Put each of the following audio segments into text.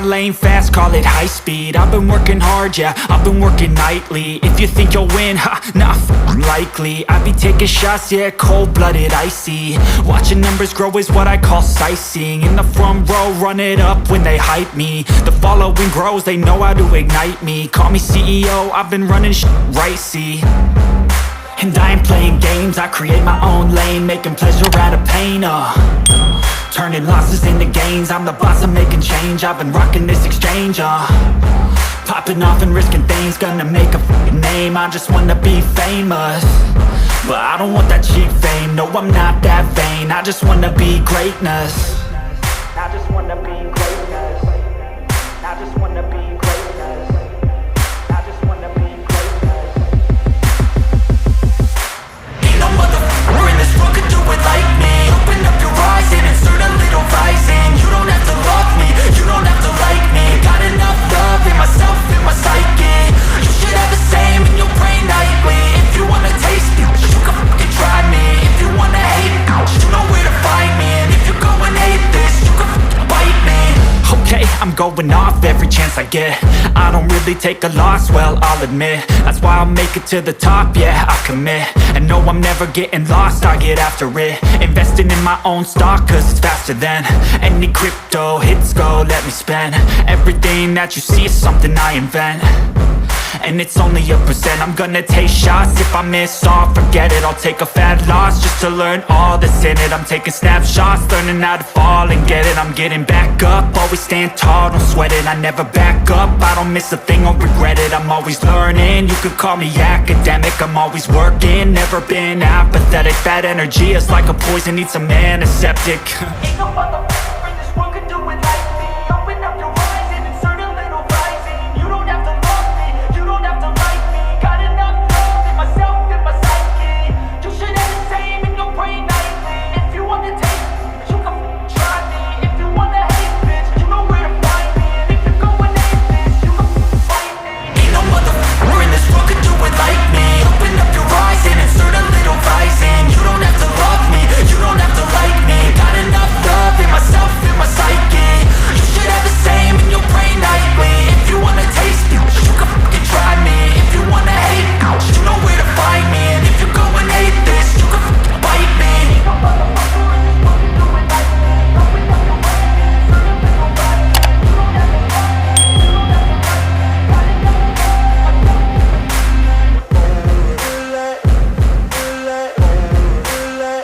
my lane fast, call it high speed. I've been working hard, yeah, I've been working nightly. If you think you'll win, ha, not likely. I be taking shots, yeah, cold-blooded, icy. Watching numbers grow is what I call sightseeing. In the front row, run it up when they hype me. The following grows, they know how to ignite me. Call me CEO, I've been running right, see. And I ain't playing games, I create my own lane, making pleasure out of pain, turning losses into gains, I'm the boss, I'm making change. I've been rocking this exchange, popping off and risking things, gonna make a f***ing name. I just wanna be famous, but I don't want that cheap fame. No, I'm not that vain, I just wanna be greatness. I just wanna be greatness. I just wanna be greatness. I just wanna be greatness. Ain't no motherfucker in this world could do it like me. Open up your eyes and insert a little rising. You don't have to love me, you don't have to like me. Got enough love in myself, in my psyche. You should have the same in your brain nightly. If you wanna taste me, you can fucking try me. If you wanna hate me, you know where to find me. And if you go and hate this, you can fucking bite me. Okay, I'm going off every chance I get. I don't really take a loss, well, I'll admit. That's why I'll make it to the top, yeah, I commit. And no, I'm never getting lost, I get after it. Investing in my own stock, cause it's faster than any crypto hits go, let me spend. Everything that you see is something I invent, and it's only a percent. I'm gonna take shots, if I miss all, forget it. I'll take a fat loss just to learn all that's in it. I'm taking snapshots, learning how to fall and get it. I'm getting back up, always stand tall, don't sweat it. I never back up, I don't miss a thing or regret it. I'm always learning, you could call me academic. I'm always working, never been apathetic. That energy is like a poison, needs some antiseptic. Ain't no motherfucker in this world could do it like me. Open up your eyes and insert a little rising. You don't have to love me, you don't have to like me. Got enough love in myself, in my psyche. You should have the same in your brain nightly. If you wanna taste me, you can try me. If you wanna hate bitch, you know where to find me. And if you go and hate this, you can fight me. Ain't no motherfucker in this world could do it like me. Open up your eyes and insert a little rising. You don't have to love me, you don't have to like me. Got enough love in myself, in my psyche. You should have the same in your brain nightly. If you wanna taste me, you can fucking try me. If you wanna hate me, you know where to find me. And if you go and hate this, you can fucking bite me. Ain't no motherfucker in this world can do it like me. Open up your eyes and insert a little rising. You don't have to love me, you don't have to like me. Got enough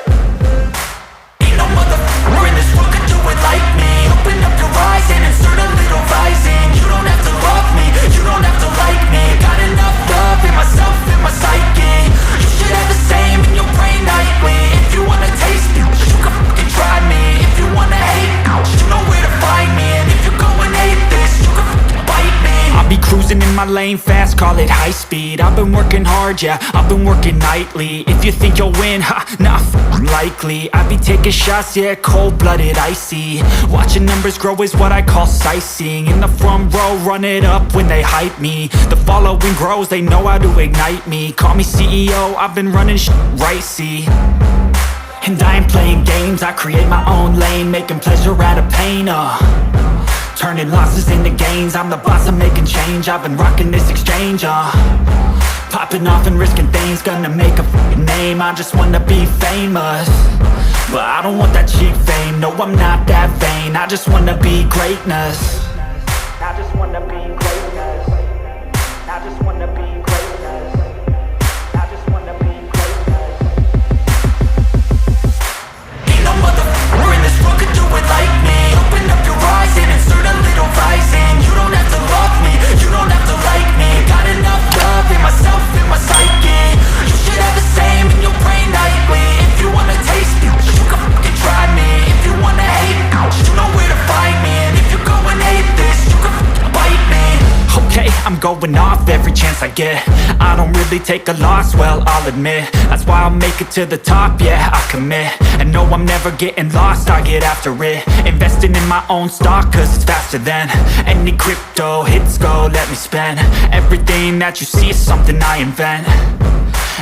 Ain't no motherfucker in this world can do it like me. Open up your eyes and insert a little rising. You don't have to love me, you don't have to like me. Got enough love in myself, in my psyche. You should have the same in your brain nightly. If you wanna taste me, you can fucking try me. If you wanna hate me, you know where to find me. And if you go and hate this, you can fucking bite me. I'll be cruising in my lane fast, call it high speed. I've been working hard, yeah, I've been working nightly. If you think you'll win, ha, not likely. I be taking shots, yeah, cold-blooded, icy. Watching numbers grow is what I call sightseeing. In the front row, run it up when they hype me. The following grows, they know how to ignite me. Call me CEO, I've been running right, see. And I ain't playing games, I create my own lane, making pleasure out of pain, turning losses into gains, I'm the boss, I'm making change. I've been rocking this exchange, popping off and risking things, gonna make a f***ing name. I just wanna be famous, but I don't want that cheap fame. No, I'm not that vain, I just wanna be greatness. I just wanna be greatness. I just wanna be greatness. I just wanna be greatness. Ain't no motherfucker in this world could do it like me. Open up your eyes and insert a little rising. You don't have to love me, you don't have to like me. Got enough love in myself, in my psyche. You should have the same in your brain nightly. If you wanna taste me, you can fucking try me. If you wanna hate me, you know where to find me. And if you go and hate this, you can fucking bite me. Okay, I'm going off every chance I get. I don't really take a loss, well, I'll admit. That's why I'll make it to the top, yeah, I commit. And no, I'm never getting lost, I get after it. Investing in my own stock, cause it's faster than any crypto hits go, let me spend. Everything that you see is something I invent,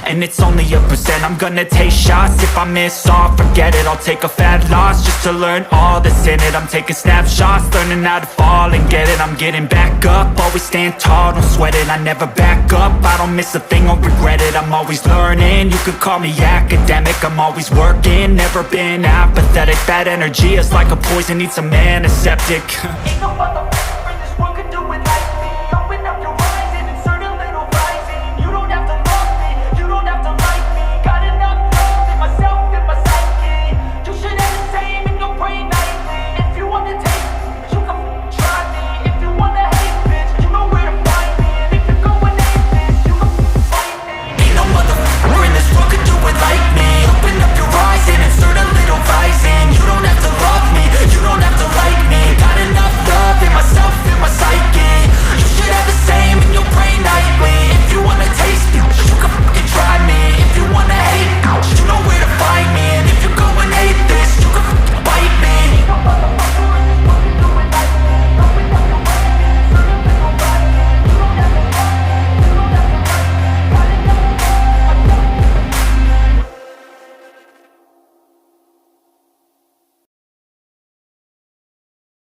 and it's only a percent. I'm gonna take shots, if I miss all, forget it. I'll take a fat loss just to learn all that's in it. I'm taking snapshots, learning how to fall and get it. I'm getting back up, always stand tall, don't sweat it. I never back up, I don't miss a thing or regret it. I'm always learning, you could call me academic. I'm always working, never been apathetic. Bad energy is like a poison, needs a antiseptic.